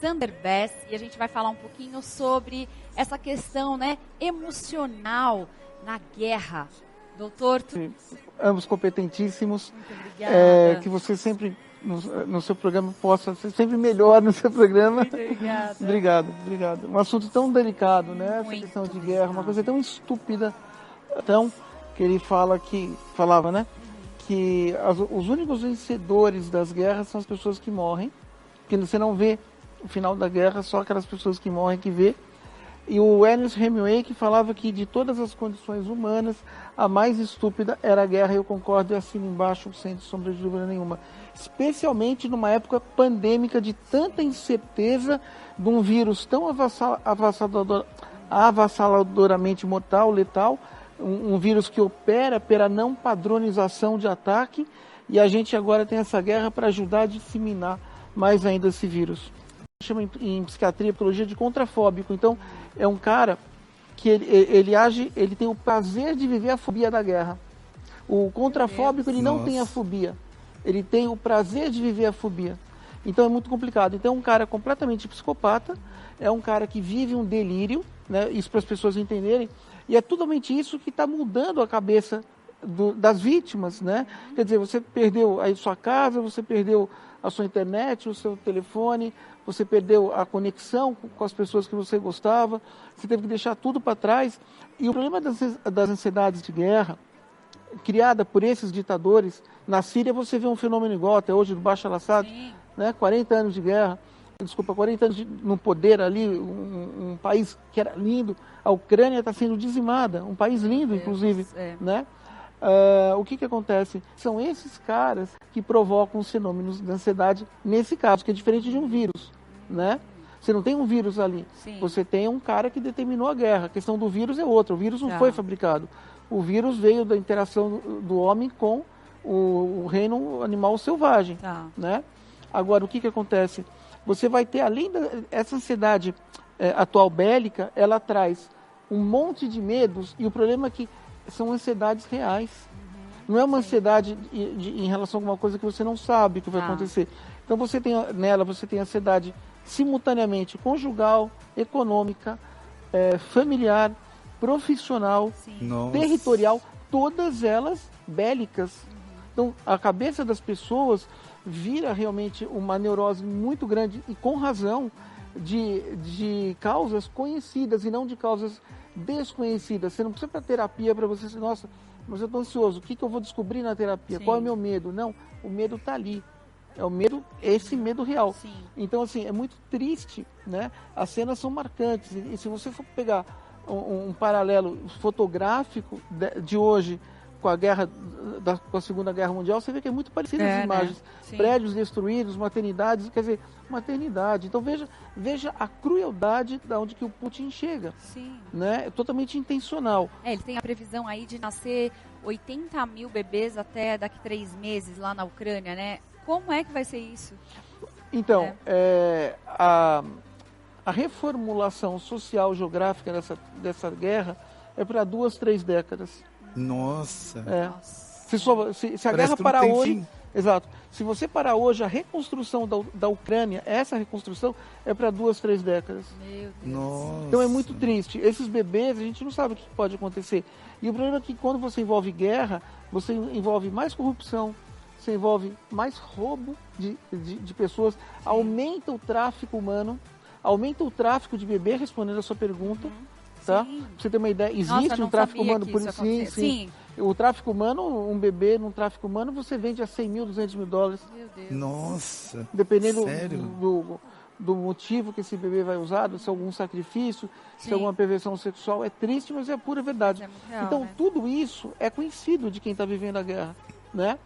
Sander Bess e a gente vai falar um pouquinho sobre essa questão, né, emocional na guerra. Doutor, ambos competentíssimos. Muito obrigada. Que você sempre, no seu programa, possa ser sempre melhor no seu programa. Muito obrigada. Obrigado. Um assunto tão delicado, né? Essa questão de guerra, uma coisa tão estúpida. Então, que ele falava, né? Que os únicos vencedores das guerras são as pessoas que morrem. Porque você não vê o final da guerra, só aquelas pessoas que morrem que vê. E o Ernest Hemingway que falava que de todas as condições humanas, a mais estúpida era a guerra, e eu concordo e assino embaixo sem sombra de dúvida nenhuma. Especialmente numa época pandêmica de tanta incerteza, de um vírus tão avassaladoramente mortal, letal, um vírus que opera pela não padronização de ataque, e a gente agora tem essa guerra para ajudar a disseminar mais ainda esse vírus. Chama em psiquiatria, psicologia de contrafóbico. Então, é um cara que ele tem o prazer de viver a fobia da guerra. O contrafóbico, ele não tem a fobia. Ele tem o prazer de viver a fobia. Então, é muito complicado. Então, é um cara completamente psicopata, é um cara que vive um delírio, né? Isso para as pessoas entenderem, e é totalmente isso que está mudando a cabeça das vítimas, né? Quer dizer, você perdeu a sua casa, você perdeu a sua internet, o seu telefone, você perdeu a conexão com as pessoas que você gostava, você teve que deixar tudo para trás. E o problema das ansiedades de guerra, criada por esses ditadores, na Síria você vê um fenômeno igual até hoje do Bashar al-Assad, né? 40 anos de guerra, 40 anos no poder ali, um país que era lindo, a Ucrânia está sendo dizimada, um país lindo, inclusive, né? O que acontece? São esses caras que provocam os fenômenos de ansiedade nesse caso, que é diferente de um vírus, né? Você não tem um vírus ali, você tem um cara que determinou a guerra. A questão do vírus é outra, o vírus não foi fabricado. O vírus veio da interação do homem com o reino animal selvagem, né? Agora, o que acontece? Você vai ter, além dessa ansiedade atual bélica, ela traz um monte de medos, e o problema é que são ansiedades reais. Não é uma ansiedade em relação a alguma coisa que você não sabe o que vai acontecer. Então você tem ansiedade simultaneamente conjugal, econômica, familiar, profissional, territorial, todas elas bélicas. Então a cabeça das pessoas vira realmente uma neurose muito grande, e com razão, de causas conhecidas e não de causas desconhecidas. Você não precisa para terapia para você dizer, nossa, mas eu estou ansioso, o que eu vou descobrir na terapia? Qual é o meu medo? Não, o medo está ali. É o medo, esse medo real. Então, assim, é muito triste, né? As cenas são marcantes. E se você for pegar um paralelo fotográfico de hoje com a guerra, com a Segunda Guerra Mundial, você vê que é muito parecido as imagens. Né? Prédios destruídos, maternidades, quer dizer, maternidade. Então veja a crueldade da onde que o Putin chega. Né? É totalmente intencional. Ele tem a previsão aí de nascer 80 mil bebês até daqui 3 meses lá na Ucrânia, né? Como é que vai ser isso? Então, a reformulação social geográfica dessa guerra é para 2, 3 décadas. Nossa! Se a guerra parar hoje... Exato. Se você parar hoje, a reconstrução da Ucrânia, essa reconstrução é para 2, 3 décadas. Meu Deus. Nossa. Então é muito triste. Esses bebês, a gente não sabe o que pode acontecer. E o problema é que quando você envolve guerra, você envolve mais corrupção, você envolve mais roubo de pessoas, aumenta o tráfico humano, aumenta o tráfico de bebê, respondendo a sua pergunta. Tá? Pra você ter uma ideia, existe um tráfico humano por isso? Sim. O tráfico humano, um bebê num tráfico humano, você vende a 100 mil, 200 mil dólares. Meu Deus. Nossa! Dependendo do motivo que esse bebê vai usar, se é algum sacrifício, se é alguma perversão sexual. É triste, mas é a pura verdade. Real, então, né? Tudo isso é conhecido de quem está vivendo a guerra, né?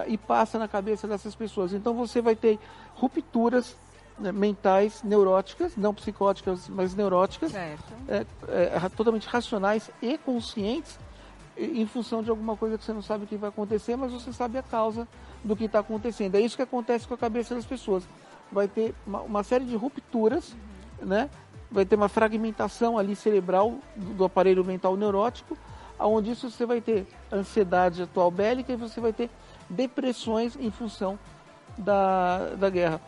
E passa na cabeça dessas pessoas. Então, você vai ter rupturas mentais, neuróticas, não psicóticas, mas neuróticas, totalmente racionais e conscientes, em função de alguma coisa que você não sabe o que vai acontecer, mas você sabe a causa do que está acontecendo. É isso que acontece com a cabeça das pessoas. Vai ter uma série de rupturas, né? Vai ter uma fragmentação ali cerebral do aparelho mental neurótico, onde isso você vai ter ansiedade atual bélica e você vai ter depressões em função da guerra.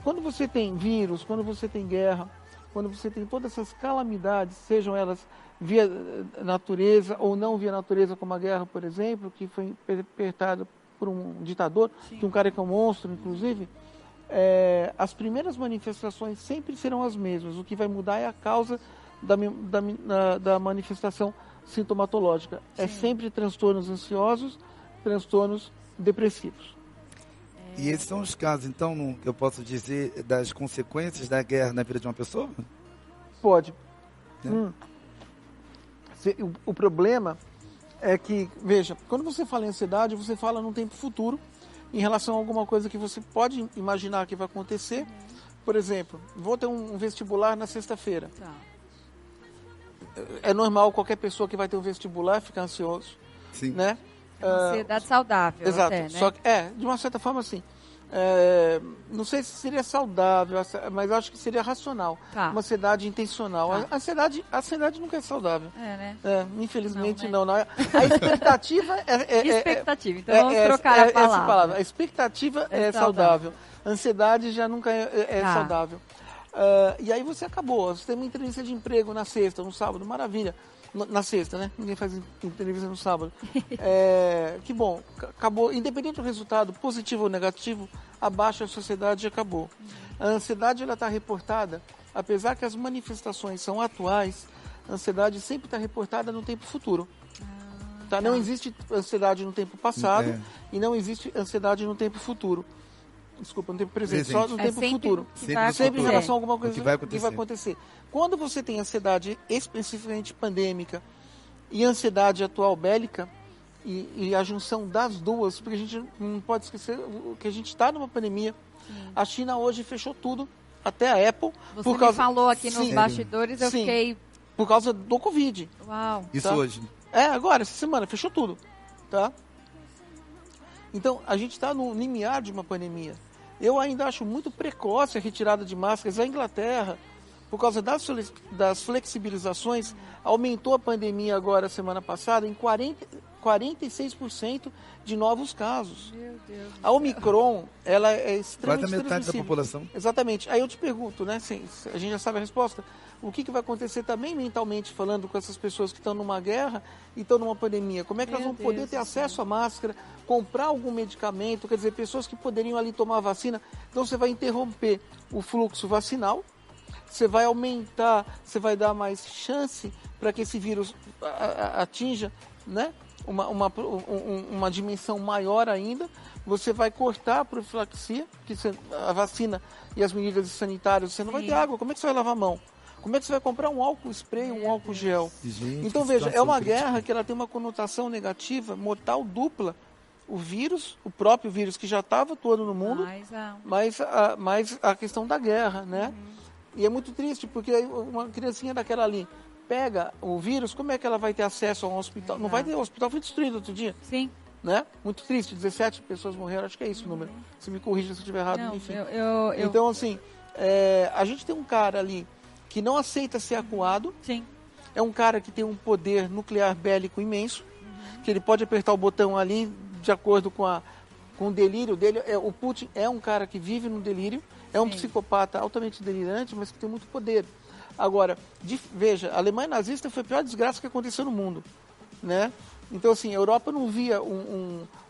Quando você tem vírus, quando você tem guerra, quando você tem todas essas calamidades, sejam elas via natureza ou não via natureza, como a guerra, por exemplo, que foi perpetrada por um ditador, Sim. que um cara que é um monstro, inclusive, as primeiras manifestações sempre serão as mesmas. O que vai mudar é a causa da manifestação sintomatológica. É sempre transtornos ansiosos, transtornos depressivos. E esses são os casos, então, que eu posso dizer, das consequências da guerra na vida de uma pessoa? Pode. O problema é que, veja, quando você fala em ansiedade, você fala num tempo futuro, em relação a alguma coisa que você pode imaginar que vai acontecer. Por exemplo, vou ter um vestibular na sexta-feira. Tá. É normal qualquer pessoa que vai ter um vestibular ficar ansioso. Sim. Né? É uma ansiedade saudável. Exato. Até, né? Só que, de uma certa forma, sim. Não sei se seria saudável, mas acho que seria racional. Tá. Uma ansiedade intencional. Tá. A ansiedade nunca é saudável. Né? Infelizmente Não, não. A expectativa expectativa. Então vamos trocar a palavra. Essa palavra. A expectativa é saudável. A ansiedade já nunca é Tá. saudável. E aí você acabou. Você tem uma entrevista de emprego na sexta, no sábado, maravilha. Na sexta, né? Ninguém faz entrevista no sábado. Que bom, acabou. Independente do resultado, positivo ou negativo, abaixo a sociedade acabou. A ansiedade está reportada, apesar que as manifestações são atuais, a ansiedade sempre está reportada no tempo futuro. Tá? Não existe ansiedade no tempo passado e não existe ansiedade no tempo futuro. Desculpa, no tempo presente, só no tempo futuro. Sempre em relação a alguma coisa que vai acontecer. Quando você tem ansiedade especificamente pandêmica e ansiedade atual bélica, e a junção das duas, porque a gente não pode esquecer que a gente está numa pandemia. Sim. A China hoje fechou tudo, até a Apple. Você me falou aqui nos bastidores, eu fiquei... Por causa do Covid. Uau. Isso hoje. Agora, essa semana, fechou tudo. Tá? Então, a gente está no limiar de uma pandemia. Eu ainda acho muito precoce a retirada de máscaras. A Inglaterra, por causa das flexibilizações, aumentou a pandemia agora, semana passada, em 46% de novos casos. Meu Deus. A Omicron, ela é extremamente transmissível. Quase metade da população. Exatamente. Aí eu te pergunto, né? A gente já sabe a resposta. O que vai acontecer também mentalmente falando com essas pessoas que estão numa guerra e estão numa pandemia? Como é que elas vão poder ter acesso à máscara, comprar algum medicamento? Quer dizer, pessoas que poderiam ali tomar vacina. Então você vai interromper o fluxo vacinal, você vai aumentar, você vai dar mais chance para que esse vírus atinja, né, uma dimensão maior ainda. Você vai cortar a profilaxia, que a vacina e as medidas sanitárias, você não vai ter água. Como é que você vai lavar a mão? Como é que você vai comprar um álcool spray, um álcool gel? Gente, então veja, é uma guerra que ela tem uma conotação negativa, mortal dupla. O vírus, o próprio vírus que já estava atuando no mundo, mais a questão da guerra, né? E é muito triste, porque uma criancinha daquela ali pega o vírus, como é que ela vai ter acesso a um hospital? Não vai ter, o hospital foi destruído outro dia. Sim. Né? Muito triste, 17 pessoas morreram, acho que é isso o número. Se me corrija se eu estiver errado, enfim. Então, assim, a gente tem um cara ali que não aceita ser acuado. Sim. É um cara que tem um poder nuclear bélico imenso, que ele pode apertar o botão ali de acordo com o delírio dele. O Putin é um cara que vive no delírio, é um psicopata altamente delirante, mas que tem muito poder. Agora, veja, a Alemanha nazista foi a pior desgraça que aconteceu no mundo, né? Então, assim, a Europa não via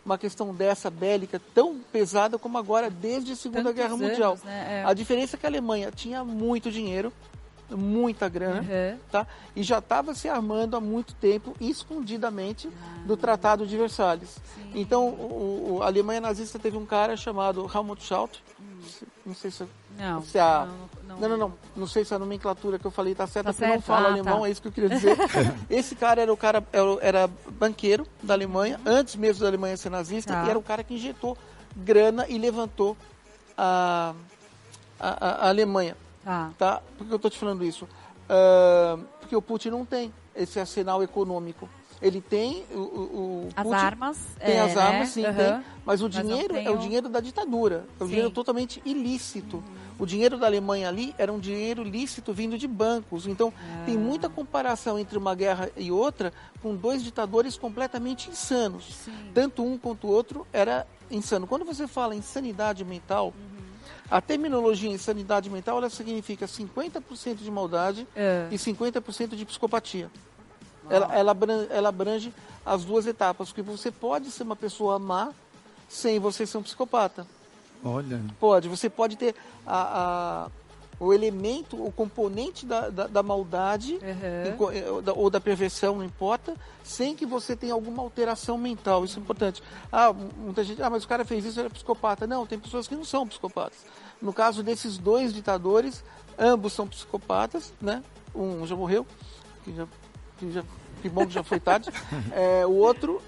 uma questão dessa bélica tão pesada como agora, desde a Segunda Guerra Mundial. Né? A diferença é que a Alemanha tinha muito dinheiro, muita grana, tá? E já estava se armando há muito tempo, escondidamente, do Tratado de Versalhes. Sim. Então, a Alemanha nazista teve um cara chamado Helmut Schauth, não sei se... Não sei se a nomenclatura que eu falei está certa, porque eu não falo alemão, é isso que eu queria dizer. Esse cara era banqueiro da Alemanha, antes mesmo da Alemanha ser nazista, e era o cara que injetou grana e levantou a Alemanha. Tá? Por que eu estou te falando isso? Porque o Putin não tem esse arsenal econômico. Ele tem as armas. Tem as armas, sim, tem. Mas o dinheiro é o dinheiro da ditadura. É um dinheiro totalmente ilícito. O dinheiro da Alemanha ali era um dinheiro lícito vindo de bancos. Então, tem muita comparação entre uma guerra e outra com dois ditadores completamente insanos. Sim. Tanto um quanto o outro era insano. Quando você fala em sanidade mental, A terminologia em sanidade mental, ela significa 50% de maldade e 50% de psicopatia. Ela abrange as duas etapas, porque você pode ser uma pessoa má sem você ser um psicopata. Olha. Pode, você pode ter o elemento, o componente da maldade ou da perversão, não importa, sem que você tenha alguma alteração mental. Isso é importante. Muita gente, mas o cara fez isso, ele é psicopata. Não, tem pessoas que não são psicopatas. No caso desses dois ditadores, ambos são psicopatas, né? Um já morreu, que bom que já foi tarde. O outro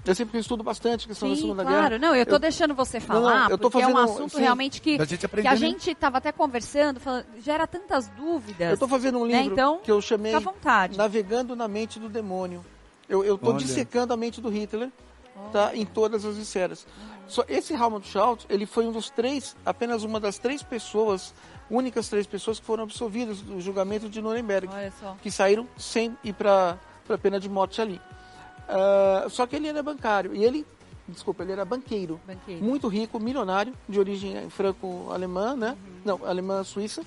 eu sempre estudo bastante a questão da Segunda Guerra. Claro, não, eu estou deixando você falar, porque é um assunto realmente que a gente estava até conversando, gera tantas dúvidas. Eu estou fazendo um livro então, que eu chamei à vontade. Navegando na Mente do Demônio. Eu estou dissecando a mente do Hitler, tá, em todas as esferas. Esse Helmut Schultz, ele foi apenas uma das únicas três pessoas que foram absolvidas do julgamento de Nuremberg, que saíram sem ir para a pena de morte ali. Só que ele era bancário, ele era banqueiro, muito rico, milionário, de origem franco-alemã, né? Não, alemã-suíça,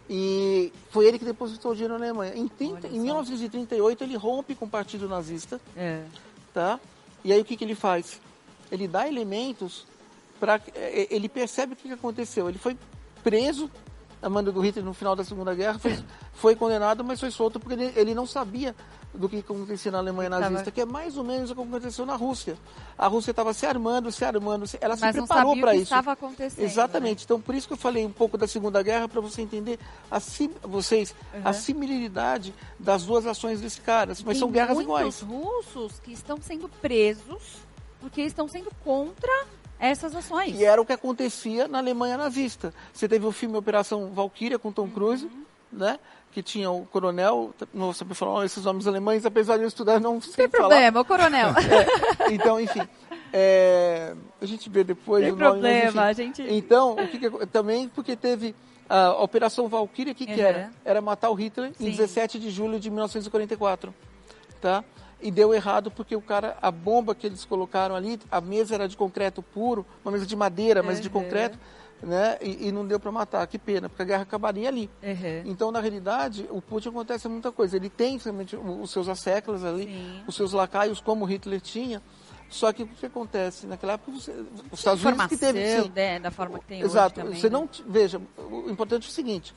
e foi ele que depositou o dinheiro na Alemanha. Em 1938 ele rompe com o partido nazista, tá? E aí o que ele faz? Ele dá elementos para... Ele percebe o que aconteceu, ele foi preso a mando do Hitler no final da Segunda Guerra, foi condenado, mas foi solto porque ele não sabia do que acontecia na Alemanha nazista, que é mais ou menos o que aconteceu na Rússia. A Rússia estava se armando, ela se preparou para isso. Estava acontecendo. Exatamente. Né? Então, por isso que eu falei um pouco da Segunda Guerra, para você entender a similaridade das duas ações desse cara. Mas são guerras iguais. Tem muitos russos que estão sendo presos porque estão sendo contra essas ações. E era o que acontecia na Alemanha nazista. Você teve o filme Operação Valkyria com Tom Cruise, né? Que tinha o coronel, não sabia falar esses nomes alemães, apesar de eu estudar, não sei falar. Não tem problema, o coronel. Então, enfim, a gente vê depois tem o nome. Problema, mas, enfim. Então, também porque teve a Operação Valkyria, que era? Era matar o Hitler em 17 de julho de 1944, tá? E deu errado porque a bomba que eles colocaram ali, a mesa era de concreto puro, uma mesa de madeira, mas de concreto, né? E não deu para matar, que pena, porque a guerra acabaria ali. Então, na realidade, o Putin acontece muita coisa. Ele tem realmente os seus asseclas ali, os seus lacaios, como Hitler tinha. Só que o que acontece? Naquela época, os Estados Unidos que teve... da forma que tem exato, hoje também. Você não... Veja, o importante é o seguinte.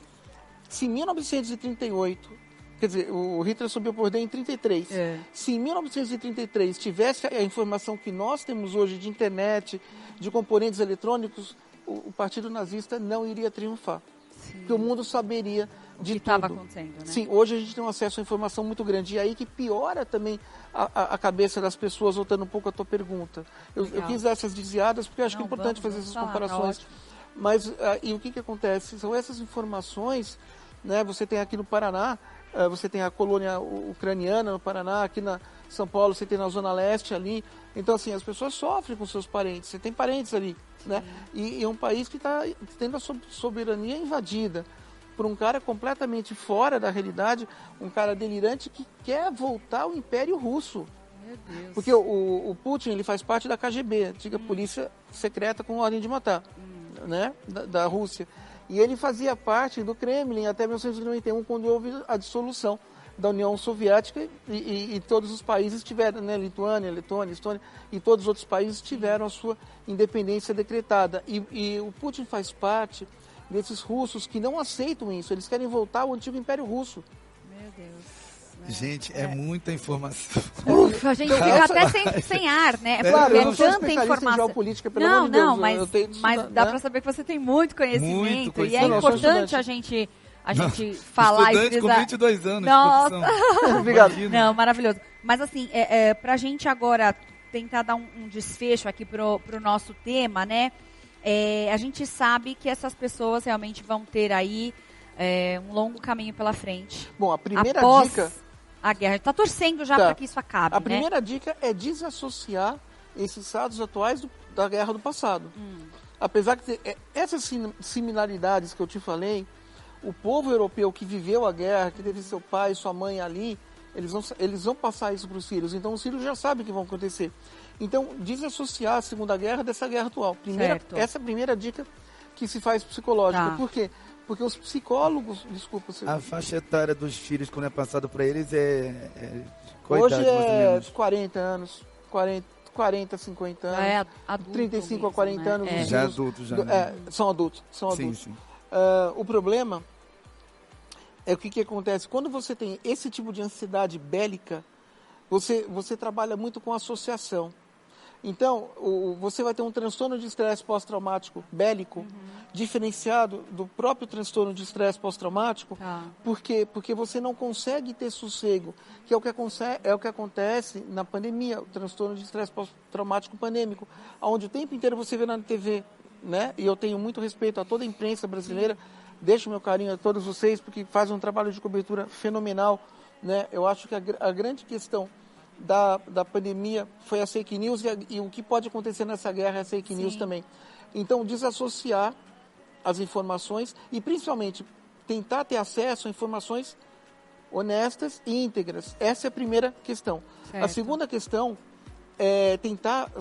Se em 1938... Quer dizer, o Hitler subiu por poder em 1933. Se em 1933 tivesse a informação que nós temos hoje de internet, de componentes eletrônicos, o partido nazista não iria triunfar. Porque o mundo saberia de tudo. O que estava acontecendo, né? Sim, hoje a gente tem um acesso à informação muito grande. E aí que piora também a cabeça das pessoas, voltando um pouco à tua pergunta. Eu quis dar essas desviadas porque eu acho que é importante fazer essas comparações. Mas e o que acontece? São essas informações, né? Você tem aqui no Paraná, você tem a colônia ucraniana no Paraná, aqui na São Paulo você tem na Zona Leste ali. Então, assim, as pessoas sofrem com seus parentes. Você tem parentes ali, né? E é um país que está tendo a soberania invadida por um cara completamente fora da realidade, um cara delirante que quer voltar ao Império Russo. Meu Deus. Porque o Putin, ele faz parte da KGB, antiga polícia secreta com ordem de matar, né? Da Rússia. E ele fazia parte do Kremlin até 1991, quando houve a dissolução da União Soviética e todos os países tiveram, né, Lituânia, Letônia, Estônia e todos os outros países tiveram a sua independência decretada. E o Putin faz parte desses russos que não aceitam isso, eles querem voltar ao antigo Império Russo. Meu Deus. Gente, é muita informação. Ufa, a gente fica até sem ar, né? Claro, eu não sou tanta informação. Em geopolítica, pelo amor de Deus. Mas dá para saber que você tem muito conhecimento. E é importante a gente falar e estudante com 22 anos. Nossa. Obrigado. Não, maravilhoso. Mas assim, para a gente agora tentar dar um desfecho aqui pro nosso tema, né? A gente sabe que essas pessoas realmente vão ter aí um longo caminho pela frente. Bom, a primeira dica... A guerra. A gente está torcendo já para que isso acabe. A primeira dica é desassociar esses estados atuais da guerra do passado. Apesar que essas similaridades que eu te falei, o povo europeu que viveu a guerra, que teve seu pai, sua mãe ali, Eles vão passar isso para os filhos. Então, os filhos já sabem o que vai acontecer. Então, desassociar a Segunda Guerra dessa guerra atual. Essa é a primeira dica que se faz psicológica. Por quê? Porque os psicólogos... Desculpa. A faixa etária dos filhos, quando é passado para eles, hoje é 40 anos. 40, 50 anos. É adulto 35 mesmo, a 40 anos. Os já adultos. São adultos. Sim. O problema é o que acontece. Quando você tem esse tipo de ansiedade bélica, você trabalha muito com associação. Então, você vai ter um transtorno de estresse pós-traumático bélico, diferenciado do próprio transtorno de estresse pós-traumático, porque você não consegue ter sossego, que é o que acontece na pandemia, o transtorno de estresse pós-traumático pandêmico, onde o tempo inteiro você vê na TV, né? E eu tenho muito respeito a toda a imprensa brasileira, deixo meu carinho a todos vocês, porque fazem um trabalho de cobertura fenomenal, né? Eu acho que a grande questão da pandemia foi as fake news e o que pode acontecer nessa guerra é as fake news também. Então, desassociar as informações e, principalmente, tentar ter acesso a informações honestas e íntegras. Essa é a primeira questão. Certo. A segunda questão é tentar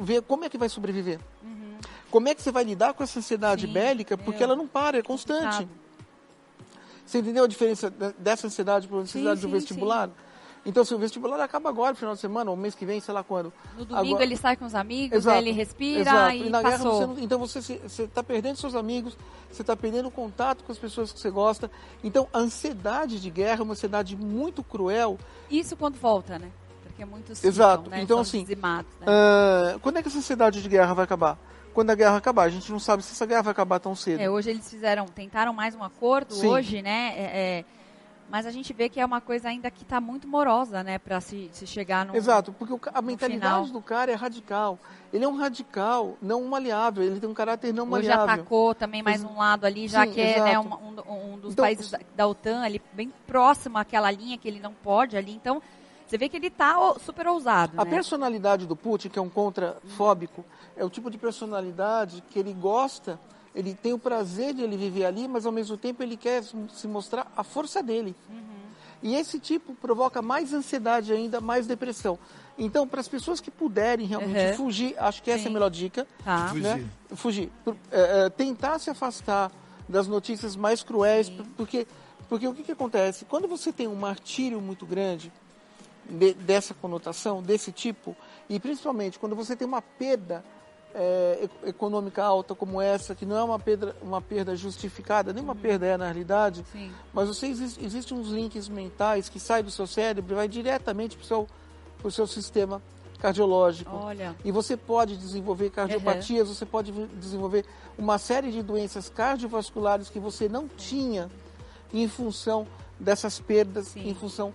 ver como é que vai sobreviver. Como é que você vai lidar com essa ansiedade bélica, porque ela não para, é constante. Você entendeu a diferença dessa ansiedade para a ansiedade do vestibular? Sim. Então, se o vestibular acaba agora, no final de semana, ou mês que vem, sei lá quando. No domingo ele sai com os amigos, aí ele respira e na passou. Guerra então você está perdendo seus amigos, você está perdendo o contato com as pessoas que você gosta. Então, a ansiedade de guerra é uma ansiedade muito cruel. Isso quando volta, né? Porque muitos Exato. Ficam, né? Então, são assim, dizimados, né? Quando é que essa ansiedade de guerra vai acabar? Quando a guerra acabar. A gente não sabe se essa guerra vai acabar tão cedo. Hoje eles tentaram mais um acordo, hoje, né? Mas a gente vê que é uma coisa ainda que está muito morosa, né? Para se chegar no Exato, porque a mentalidade final do cara é radical. Ele é um radical, não um maleável. Ele tem um caráter não maleável. Hoje atacou também mais um lado ali, já que é, né, um dos países da OTAN, ali bem próximo àquela linha que ele não pode ali. Então, você vê que ele está super ousado. A personalidade do Putin, que é um contrafóbico, é o tipo de personalidade que ele gosta... Ele tem o prazer de ele viver ali, mas ao mesmo tempo ele quer se mostrar a força dele. E esse tipo provoca mais ansiedade ainda, mais depressão. Então, para as pessoas que puderem realmente fugir, acho que essa é a melhor dica. Né? Fugir. Tentar se afastar das notícias mais cruéis, porque o que acontece? Quando você tem um martírio muito grande dessa conotação, desse tipo, e principalmente quando você tem uma perda econômica alta como essa, que não é uma perda justificada, nem uma perda na realidade, mas existem uns links mentais que saem do seu cérebro e vai diretamente para o seu sistema cardiológico. Olha. E você pode desenvolver cardiopatias, você pode desenvolver uma série de doenças cardiovasculares que você não tinha em função dessas perdas, em função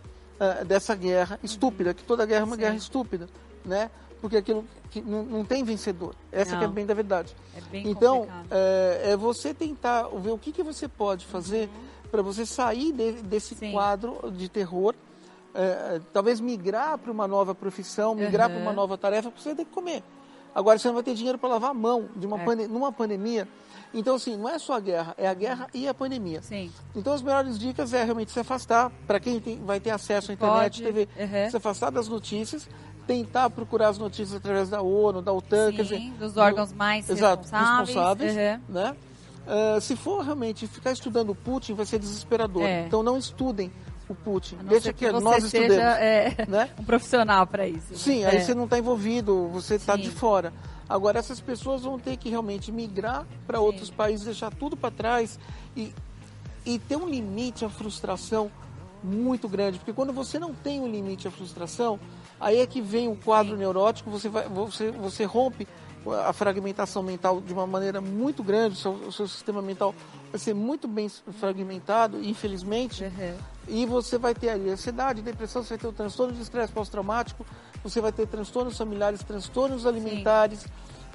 dessa guerra estúpida, que toda guerra é uma guerra estúpida, né? Porque aquilo que não tem vencedor. Essa que é bem da verdade. É bem então, é você tentar ver o que você pode fazer para você sair desse quadro de terror, talvez migrar para uma nova profissão, migrar para uma nova tarefa, porque você vai ter que comer. Agora, você não vai ter dinheiro para lavar a mão numa pandemia. Então, assim, não é só a guerra, é a guerra e a pandemia. Então, as melhores dicas é realmente se afastar, para quem vai ter acesso à internet, TV, se afastar das notícias, tentar procurar as notícias através da ONU, da OTAN, quer dizer, dos órgãos mais responsáveis, né? Se for realmente ficar estudando o Putin, vai ser desesperador. Então não estudem o Putin. Deixa que nós estudemos. Né? Um profissional para isso. Sim, aí você não está envolvido, você está de fora. Agora, essas pessoas vão ter que realmente migrar para outros países, deixar tudo para trás e ter um limite à frustração muito grande. Porque quando você não tem um limite à frustração, aí é que vem o quadro neurótico, você rompe a fragmentação mental de uma maneira muito grande, o seu sistema mental vai ser muito bem fragmentado, infelizmente, e você vai ter ali ansiedade, depressão, você vai ter o transtorno de estresse pós-traumático, você vai ter transtornos familiares, transtornos alimentares,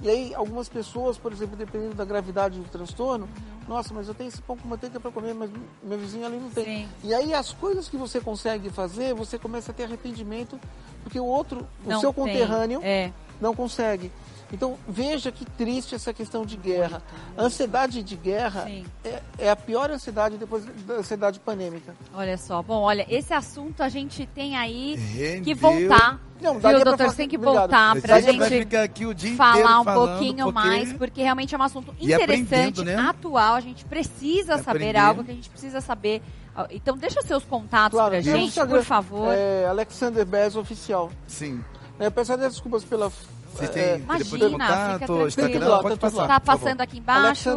e aí algumas pessoas, por exemplo, dependendo da gravidade do transtorno, nossa, mas eu tenho esse pão com manteiga para comer, mas meu vizinho ali não tem. E aí as coisas que você consegue fazer, você começa a ter arrependimento, porque o seu conterrâneo não consegue. Então, veja que triste essa questão de guerra. A ansiedade de guerra é a pior ansiedade depois da ansiedade pandêmica. Olha só. Bom, olha, esse assunto a gente tem aí que voltar. Não, viu, doutor? Tem que voltar pra gente aqui o dia falar um pouquinho mais, porque realmente é um assunto interessante, né? atual. A gente precisa saber algo que a gente precisa saber. Então, deixa seus contatos pra gente, por favor. Alexander Bez Oficial. Sim. Peço até desculpas pela... Imagina, fica tranquilo. Pode passar, tá passando aqui embaixo.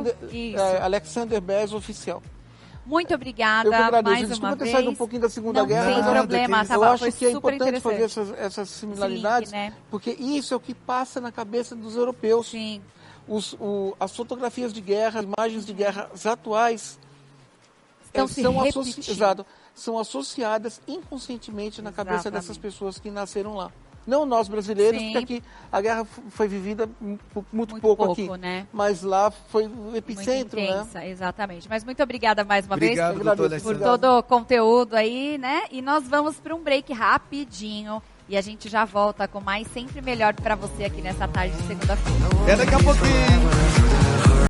Alexander Bez Oficial. Muito obrigada mais Desculpa uma ter vez. saído um pouquinho da Segunda Guerra. Não tem problema, eu acho que é importante fazer essas similaridades, link, né? porque isso é o que passa na cabeça dos europeus. Sim. As fotografias de guerra, as imagens de guerras atuais são associadas inconscientemente na cabeça dessas pessoas que nasceram lá. Não nós brasileiros, porque aqui a guerra foi vivida muito pouco aqui. Né? Mas lá foi o epicentro, muito intensa, né? Exatamente. Mas muito obrigada mais uma vez por todo o conteúdo aí, né? E nós vamos para um break rapidinho. E a gente já volta com mais Sempre Melhor para você aqui nessa tarde de segunda-feira. Até daqui a pouquinho.